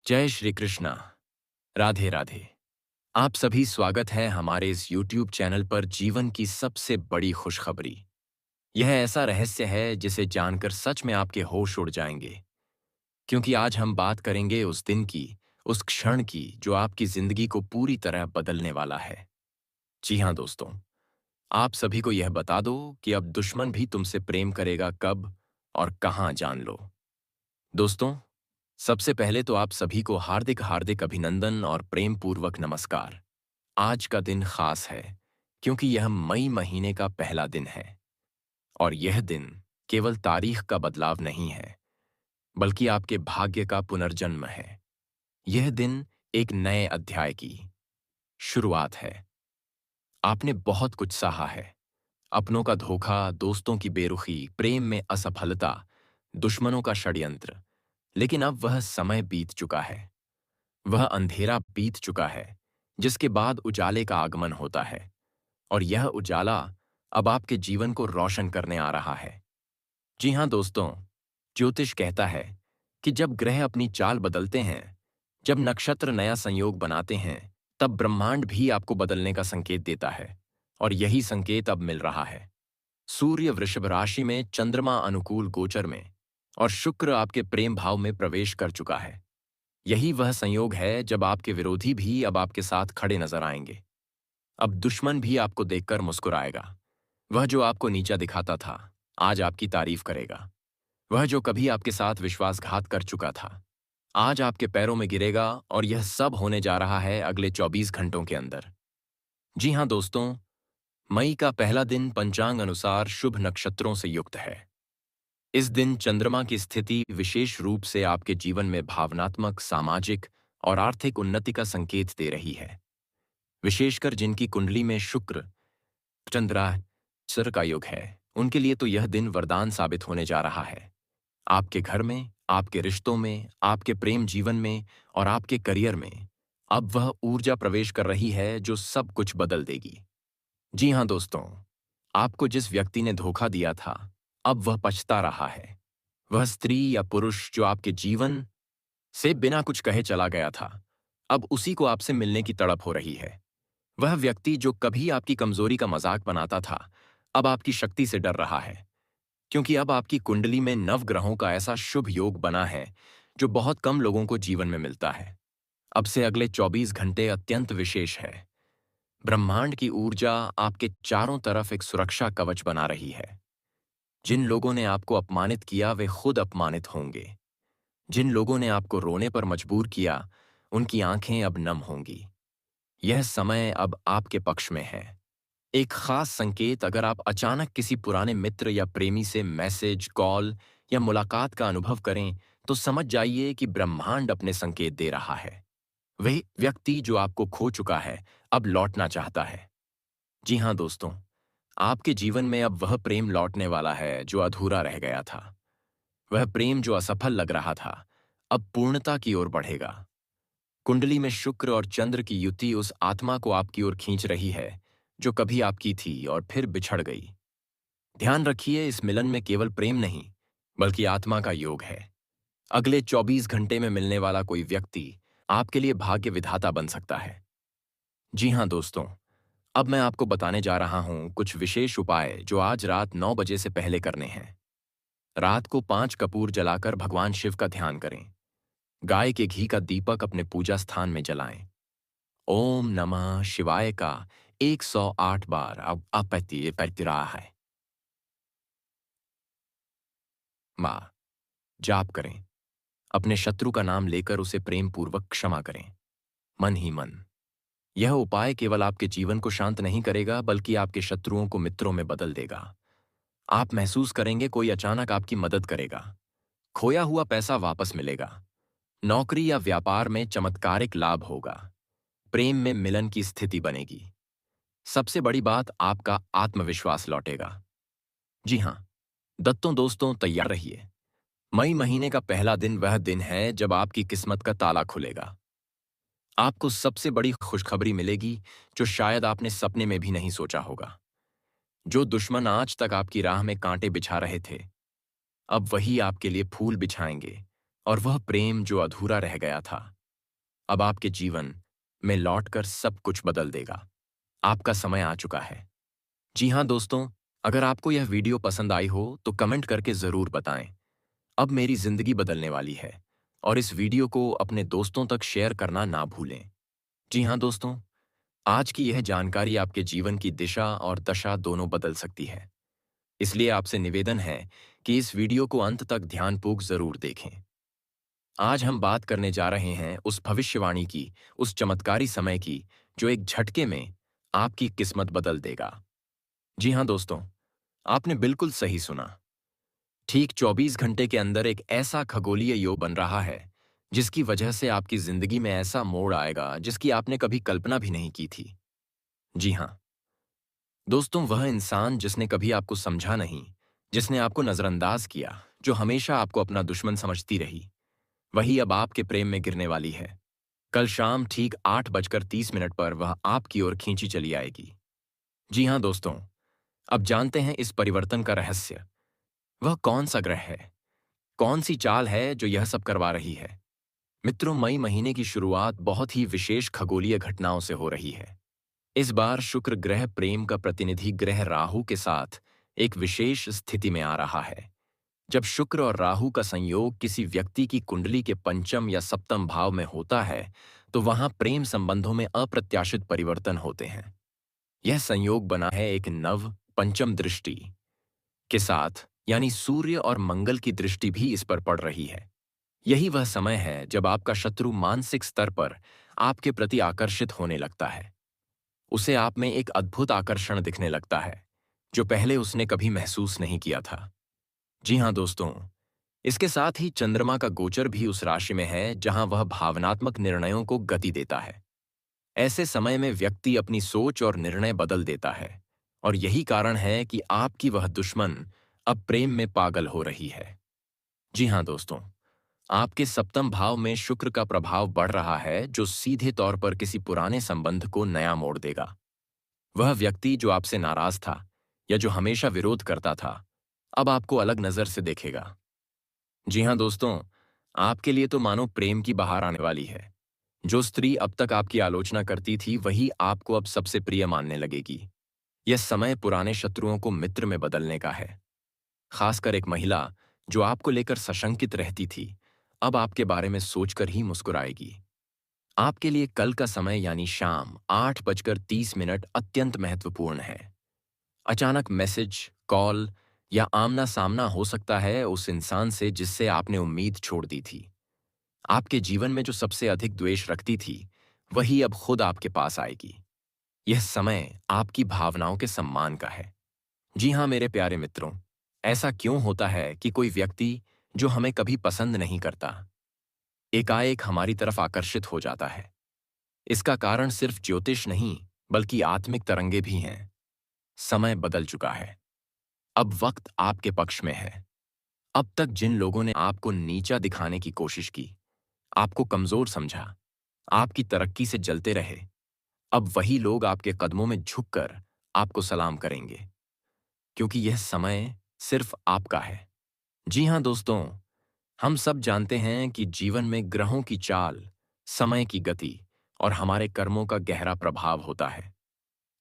जय श्री कृष्णा। राधे राधे। आप सभी स्वागत है हमारे इस YouTube चैनल पर जीवन की सबसे बड़ी खुशखबरी। यह ऐसा रहस्य है जिसे जानकर सच में आपके होश उड़ जाएंगे, क्योंकि आज हम बात करेंगे उस दिन की, उस क्षण की जो आपकी जिंदगी को पूरी तरह बदलने वाला है। जी हाँ दोस्तों, आप सभी को यह बता दो कि अब दुश्मन भी तुमसे प्रेम करेगा कब और कहाँ, जान लो। दोस्तों, सबसे पहले तो आप सभी को हार्दिक हार्दिक अभिनंदन और प्रेम पूर्वक नमस्कार। आज का दिन खास है क्योंकि यह मई महीने का पहला दिन है और यह दिन केवल तारीख का बदलाव नहीं है, बल्कि आपके भाग्य का पुनर्जन्म है। यह दिन एक नए अध्याय की शुरुआत है। आपने बहुत कुछ सहा है, अपनों का धोखा, दोस्तों की बेरुखी, प्रेम में असफलता, दुश्मनों का षड्यंत्र। लेकिन अब वह समय बीत चुका है, वह अंधेरा बीत चुका है जिसके बाद उजाले का आगमन होता है, और यह उजाला अब आपके जीवन को रोशन करने आ रहा है। जी हाँ दोस्तों, ज्योतिष कहता है कि जब ग्रह अपनी चाल बदलते हैं, जब नक्षत्र नया संयोग बनाते हैं, तब ब्रह्मांड भी आपको बदलने का संकेत देता है, और यही संकेत अब मिल रहा है। सूर्य वृषभ राशि में, चंद्रमा अनुकूल गोचर में, और शुक्र आपके प्रेम भाव में प्रवेश कर चुका है। यही वह संयोग है जब आपके विरोधी भी अब आपके साथ खड़े नजर आएंगे। अब दुश्मन भी आपको देखकर मुस्कुराएगा। वह जो आपको नीचा दिखाता था, आज आपकी तारीफ करेगा। वह जो कभी आपके साथ विश्वासघात कर चुका था, आज आपके पैरों में गिरेगा, और यह सब होने जा रहा है अगले 24 घंटों के अंदर। जी हाँ दोस्तों, मई का पहला दिन पंचांग अनुसार शुभ नक्षत्रों से युक्त है। इस दिन चंद्रमा की स्थिति विशेष रूप से आपके जीवन में भावनात्मक, सामाजिक और आर्थिक उन्नति का संकेत दे रही है। विशेषकर जिनकी कुंडली में शुक्र चंद्रा सर का योग है, उनके लिए तो यह दिन वरदान साबित होने जा रहा है। आपके घर में, आपके रिश्तों में, आपके प्रेम जीवन में और आपके करियर में अब वह ऊर्जा प्रवेश कर रही है जो सब कुछ बदल देगी। जी हाँ दोस्तों, आपको जिस व्यक्ति ने धोखा दिया था, अब वह पछता रहा है। वह स्त्री या पुरुष जो आपके जीवन से बिना कुछ कहे चला गया था, अब उसी को आपसे मिलने की तड़प हो रही है। वह व्यक्ति जो कभी आपकी कमजोरी का मजाक बनाता था, अब आपकी शक्ति से डर रहा है, क्योंकि अब आपकी कुंडली में नवग्रहों का ऐसा शुभ योग बना है जो बहुत कम लोगों को जीवन में मिलता है। अब से अगले 24 घंटे अत्यंत विशेष है। ब्रह्मांड की ऊर्जा आपके चारों तरफ एक सुरक्षा कवच बना रही है। जिन लोगों ने आपको अपमानित किया, वे खुद अपमानित होंगे। जिन लोगों ने आपको रोने पर मजबूर किया, उनकी आंखें अब नम होंगी। यह समय अब आपके पक्ष में है। एक खास संकेत, अगर आप अचानक किसी पुराने मित्र या प्रेमी से मैसेज, कॉल या मुलाकात का अनुभव करें, तो समझ जाइए कि ब्रह्मांड अपने संकेत दे रहा है। वही व्यक्ति जो आपको खो चुका है, अब लौटना चाहता है। जी हाँ दोस्तों, आपके जीवन में अब वह प्रेम लौटने वाला है जो अधूरा रह गया था। वह प्रेम जो असफल लग रहा था, अब पूर्णता की ओर बढ़ेगा। कुंडली में शुक्र और चंद्र की युति उस आत्मा को आपकी ओर खींच रही है जो कभी आपकी थी और फिर बिछड़ गई। ध्यान रखिए, इस मिलन में केवल प्रेम नहीं, बल्कि आत्मा का योग है। अगले 24 घंटे में मिलने वाला कोई व्यक्ति आपके लिए भाग्य विधाता बन सकता है। जी हाँ दोस्तों, अब मैं आपको बताने जा रहा हूं कुछ विशेष उपाय जो आज रात 9 बजे से पहले करने हैं। रात को 5 कपूर जलाकर भगवान शिव का ध्यान करें। गाय के घी का दीपक अपने पूजा स्थान में जलाएं। ओम नमः शिवाय का 108 बार अब अपैती रहा है। माँ जाप करें। अपने शत्रु का नाम लेकर उसे प्रेम पूर्वक क्षमा करें, मन ही मन। यह उपाय केवल आपके जीवन को शांत नहीं करेगा, बल्कि आपके शत्रुओं को मित्रों में बदल देगा। आप महसूस करेंगे कोई अचानक आपकी मदद करेगा। खोया हुआ पैसा वापस मिलेगा। नौकरी या व्यापार में चमत्कारिक लाभ होगा। प्रेम में मिलन की स्थिति बनेगी। सबसे बड़ी बात, आपका आत्मविश्वास लौटेगा। जी हाँ दत्तों दोस्तों, तैयार रहिए। मई महीने का पहला दिन वह दिन है जब आपकी किस्मत का ताला खुलेगा। आपको सबसे बड़ी खुशखबरी मिलेगी जो शायद आपने सपने में भी नहीं सोचा होगा। जो दुश्मन आज तक आपकी राह में कांटे बिछा रहे थे, अब वही आपके लिए फूल बिछाएंगे, और वह प्रेम जो अधूरा रह गया था, अब आपके जीवन में लौटकर सब कुछ बदल देगा। आपका समय आ चुका है। जी हाँ दोस्तों, अगर आपको यह वीडियो पसंद आई हो तो कमेंट करके ज़रूर बताएं। अब मेरी ज़िंदगी बदलने वाली है और इस वीडियो को अपने दोस्तों तक शेयर करना ना भूलें। जी हाँ दोस्तों, आज की यह जानकारी आपके जीवन की दिशा और दशा दोनों बदल सकती है। इसलिए आपसे निवेदन है कि इस वीडियो को अंत तक ध्यानपूर्वक ज़रूर देखें। आज हम बात करने जा रहे हैं उस भविष्यवाणी की, उस चमत्कारी समय की, जो एक झटके में आपकी किस्मत बदल देगा। जी हाँ दोस्तों, आपने बिल्कुल सही सुना। ठीक 24 घंटे के अंदर एक ऐसा खगोलीय योग बन रहा है, जिसकी वजह से आपकी जिंदगी में ऐसा मोड़ आएगा जिसकी आपने कभी कल्पना भी नहीं की थी। जी हाँ दोस्तों, वह इंसान जिसने कभी आपको समझा नहीं, जिसने आपको नजरअंदाज किया, जो हमेशा आपको अपना दुश्मन समझती रही, वही अब आपके प्रेम में गिरने वाली है। कल शाम ठीक 8:30 पर वह आपकी ओर खींची चली आएगी। जी हाँ दोस्तों, अब जानते हैं इस परिवर्तन का रहस्य। वह कौन सा ग्रह है, कौन सी चाल है जो यह सब करवा रही है? मित्रों, मई महीने की शुरुआत बहुत ही विशेष खगोलीय घटनाओं से हो रही है। इस बार शुक्र ग्रह प्रेम का प्रतिनिधि ग्रह राहु के साथ एक विशेष स्थिति में आ रहा है। जब शुक्र और राहु का संयोग किसी व्यक्ति की कुंडली के पंचम या सप्तम भाव में होता है, तो वहां प्रेम संबंधों में अप्रत्याशित परिवर्तन होते हैं। यह संयोग बना है एक नव पंचम दृष्टि के साथ, यानी सूर्य और मंगल की दृष्टि भी इस पर पड़ रही है। यही वह समय है जब आपका शत्रु मानसिक स्तर पर आपके प्रति आकर्षित होने लगता है। उसे आप में एक अद्भुत आकर्षण दिखने लगता है, जो पहले उसने कभी महसूस नहीं किया था। जी हाँ दोस्तों, इसके साथ ही चंद्रमा का गोचर भी उस राशि में है जहां वह भावनात्मक निर्णयों को गति देता है। ऐसे समय में व्यक्ति अपनी सोच और निर्णय बदल देता है, और यही कारण है कि आपकी वह दुश्मन अब प्रेम में पागल हो रही है। जी हाँ दोस्तों, आपके सप्तम भाव में शुक्र का प्रभाव बढ़ रहा है, जो सीधे तौर पर किसी पुराने संबंध को नया मोड़ देगा। वह व्यक्ति जो आपसे नाराज था या जो हमेशा विरोध करता था, अब आपको अलग नजर से देखेगा। जी हाँ दोस्तों, आपके लिए तो मानो प्रेम की बहार आने वाली है। जो स्त्री अब तक आपकी आलोचना करती थी, वही आपको अब सबसे प्रिय मानने लगेगी। यह समय पुराने शत्रुओं को मित्र में बदलने का है। खासकर एक महिला जो आपको लेकर सशंकित रहती थी, अब आपके बारे में सोचकर ही मुस्कुराएगी। आपके लिए कल का समय यानी शाम 8:30 अत्यंत महत्वपूर्ण है। अचानक मैसेज, कॉल या आमना सामना हो सकता है उस इंसान से जिससे आपने उम्मीद छोड़ दी थी। आपके जीवन में जो सबसे अधिक द्वेष रखती थी, वही अब खुद आपके पास आएगी। यह समय आपकी भावनाओं के सम्मान का है। जी हाँ मेरे प्यारे मित्रों, ऐसा क्यों होता है कि कोई व्यक्ति जो हमें कभी पसंद नहीं करता, एकाएक हमारी तरफ आकर्षित हो जाता है? इसका कारण सिर्फ ज्योतिष नहीं, बल्कि आत्मिक तरंगे भी हैं। समय बदल चुका है। अब वक्त आपके पक्ष में है। अब तक जिन लोगों ने आपको नीचा दिखाने की कोशिश की, आपको कमजोर समझा, आपकी तरक्की से जलते रहे, अब वही लोग आपके कदमों में झुककर आपको सलाम करेंगे, क्योंकि यह समय सिर्फ आपका है। जी हाँ दोस्तों, हम सब जानते हैं कि जीवन में ग्रहों की चाल, समय की गति और हमारे कर्मों का गहरा प्रभाव होता है।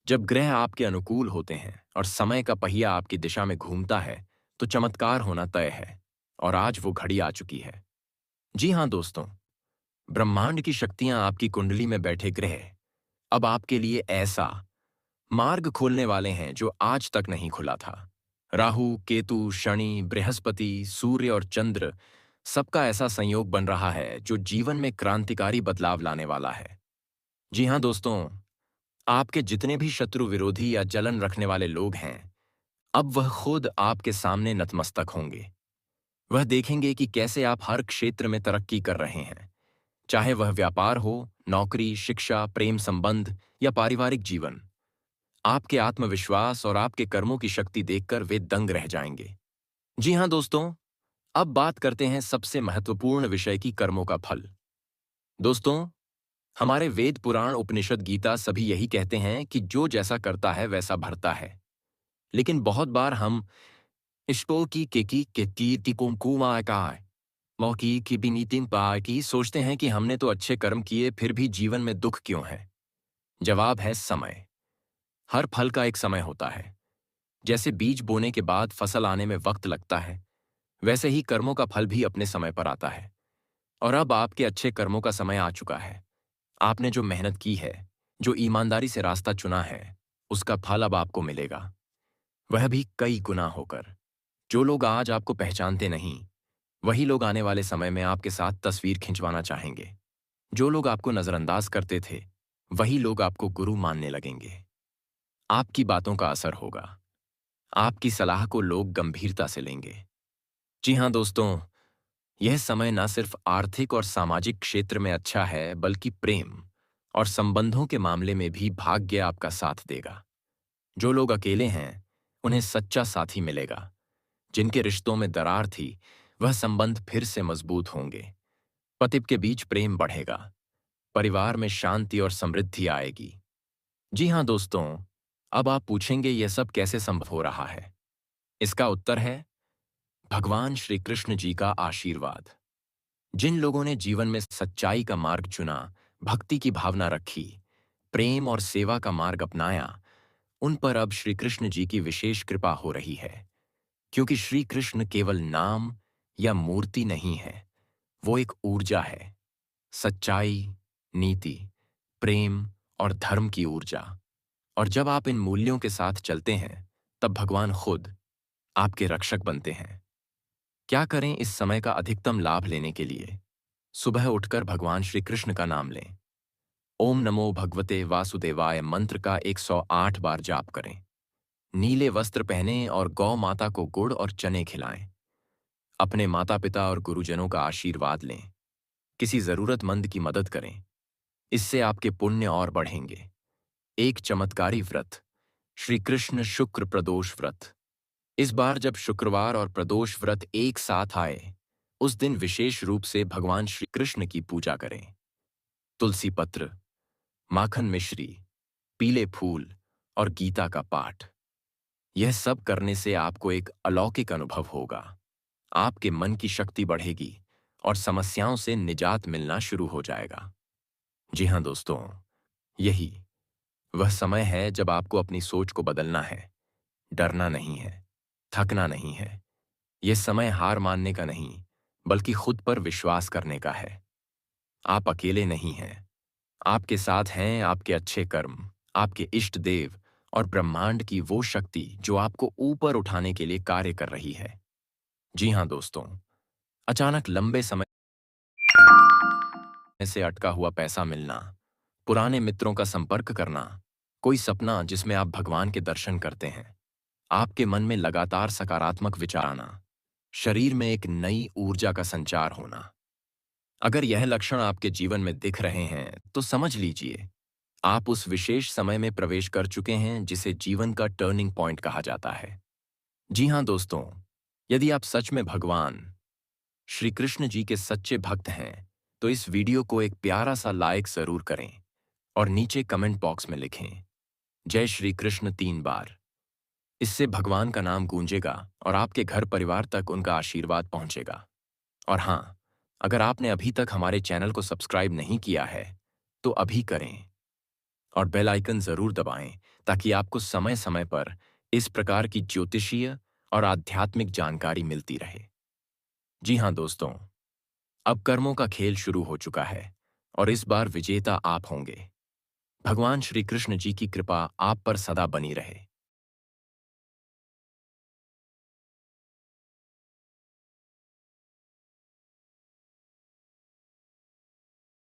जब ग्रह आपके अनुकूल होते हैं और समय का पहिया आपकी दिशा में घूमता है, तो चमत्कार होना तय है, और आज वो घड़ी आ चुकी है। जी हाँ दोस्तों, ब्रह्मांड की शक्तियां आपकी कुंडली में बैठे ग्रह अब आपके लिए ऐसा मार्ग खोलने वाले हैं जो आज तक नहीं खुला था। राहु, केतु, शनि, बृहस्पति, सूर्य और चंद्र, सबका ऐसा संयोग बन रहा है जो जीवन में क्रांतिकारी बदलाव लाने वाला है। जी हाँ दोस्तों, आपके जितने भी शत्रु, विरोधी या जलन रखने वाले लोग हैं, अब वह खुद आपके सामने नतमस्तक होंगे। वह देखेंगे कि कैसे आप हर क्षेत्र में तरक्की कर रहे हैं, चाहे वह व्यापार हो, नौकरी, शिक्षा, प्रेम संबंध या पारिवारिक जीवन। आपके आत्मविश्वास और आपके कर्मों की शक्ति देखकर वे दंग रह जाएंगे। जी हाँ दोस्तों, अब बात करते हैं सबसे महत्वपूर्ण विषय की, कर्मों का फल। दोस्तों, हमारे वेद, पुराण, उपनिषद, गीता सभी यही कहते हैं कि जो जैसा करता है वैसा भरता है। लेकिन बहुत बार हम इष्टो की केकी केकी टिकों कुआ का मौकी की भी नीतिन पा की सोचते हैं कि हमने तो अच्छे कर्म किए फिर भी जीवन में दुख क्यों है। जवाब है समय। हर फल का एक समय होता है। जैसे बीज बोने के बाद फसल आने में वक्त लगता है, वैसे ही कर्मों का फल भी अपने समय पर आता है। और अब आपके अच्छे कर्मों का समय आ चुका है। आपने जो मेहनत की है, जो ईमानदारी से रास्ता चुना है, उसका फल अब आपको मिलेगा, वह भी कई गुना होकर। जो लोग आज आपको पहचानते नहीं, वही लोग आने वाले समय में आपके साथ तस्वीर खिंचवाना चाहेंगे। जो लोग आपको नजरअंदाज करते थे, वही लोग आपको गुरु मानने लगेंगे। आपकी बातों का असर होगा। आपकी सलाह को लोग गंभीरता से लेंगे। जी हाँ दोस्तों, यह समय न सिर्फ आर्थिक और सामाजिक क्षेत्र में अच्छा है, बल्कि प्रेम और संबंधों के मामले में भी भाग्य आपका साथ देगा। जो लोग अकेले हैं, उन्हें सच्चा साथी मिलेगा। जिनके रिश्तों में दरार थी, वह संबंध फिर से मजबूत होंगे। पति के बीच प्रेम बढ़ेगा। परिवार में शांति और समृद्धि आएगी। जी हाँ दोस्तों, अब आप पूछेंगे यह सब कैसे संभव हो रहा है। इसका उत्तर है भगवान श्री कृष्ण जी का आशीर्वाद। जिन लोगों ने जीवन में सच्चाई का मार्ग चुना, भक्ति की भावना रखी, प्रेम और सेवा का मार्ग अपनाया, उन पर अब श्री कृष्ण जी की विशेष कृपा हो रही है। क्योंकि श्री कृष्ण केवल नाम या मूर्ति नहीं है, वो एक ऊर्जा है। सच्चाई, नीति, प्रेम और धर्म की ऊर्जा। और जब आप इन मूल्यों के साथ चलते हैं, तब भगवान खुद आपके रक्षक बनते हैं। क्या करें इस समय का अधिकतम लाभ लेने के लिए? सुबह उठकर भगवान श्री कृष्ण का नाम लें। ओम नमो भगवते वासुदेवाय मंत्र का 108 बार जाप करें। नीले वस्त्र पहनें और गौ माता को गुड़ और चने खिलाएं। अपने माता पिता और गुरुजनों का आशीर्वाद लें। किसी जरूरतमंद की मदद करें। इससे आपके पुण्य और बढ़ेंगे। एक चमत्कारी व्रत, श्री कृष्ण शुक्र प्रदोष व्रत। इस बार जब शुक्रवार और प्रदोष व्रत एक साथ आए, उस दिन विशेष रूप से भगवान श्री कृष्ण की पूजा करें। तुलसी पत्र, माखन मिश्री, पीले फूल और गीता का पाठ। यह सब करने से आपको एक अलौकिक अनुभव होगा। आपके मन की शक्ति बढ़ेगी और समस्याओं से निजात मिलना शुरू हो जाएगा। जी हाँ दोस्तों, यही वह समय है जब आपको अपनी सोच को बदलना है। डरना नहीं है, थकना नहीं है। यह समय हार मानने का नहीं, बल्कि खुद पर विश्वास करने का है। आप अकेले नहीं हैं। आपके साथ हैं आपके अच्छे कर्म, आपके इष्ट देव और ब्रह्मांड की वो शक्ति जो आपको ऊपर उठाने के लिए कार्य कर रही है। जी हाँ दोस्तों, अचानक लंबे समय से अटका हुआ पैसा मिलना, पुराने मित्रों का संपर्क करना, कोई सपना जिसमें आप भगवान के दर्शन करते हैं, आपके मन में लगातार सकारात्मक विचार आना, शरीर में एक नई ऊर्जा का संचार होना। अगर यह लक्षण आपके जीवन में दिख रहे हैं, तो समझ लीजिए आप उस विशेष समय में प्रवेश कर चुके हैं जिसे जीवन का टर्निंग पॉइंट कहा जाता है। जी हाँ दोस्तों, यदि आप सच में भगवान श्री कृष्ण जी के सच्चे भक्त हैं, तो इस वीडियो को एक प्यारा सा लाइक जरूर करें और नीचे कमेंट बॉक्स में लिखें जय श्री कृष्ण 3 बार। इससे भगवान का नाम गूंजेगा और आपके घर परिवार तक उनका आशीर्वाद पहुंचेगा। और हाँ, अगर आपने अभी तक हमारे चैनल को सब्सक्राइब नहीं किया है, तो अभी करें और बेल आइकन जरूर दबाएं ताकि आपको समय समय पर इस प्रकार की ज्योतिषीय और आध्यात्मिक जानकारी मिलती रहे। जी हाँ दोस्तों, अब कर्मों का खेल शुरू हो चुका है और इस बार विजेता आप होंगे। भगवान श्री कृष्ण जी की कृपा आप पर सदा बनी रहे।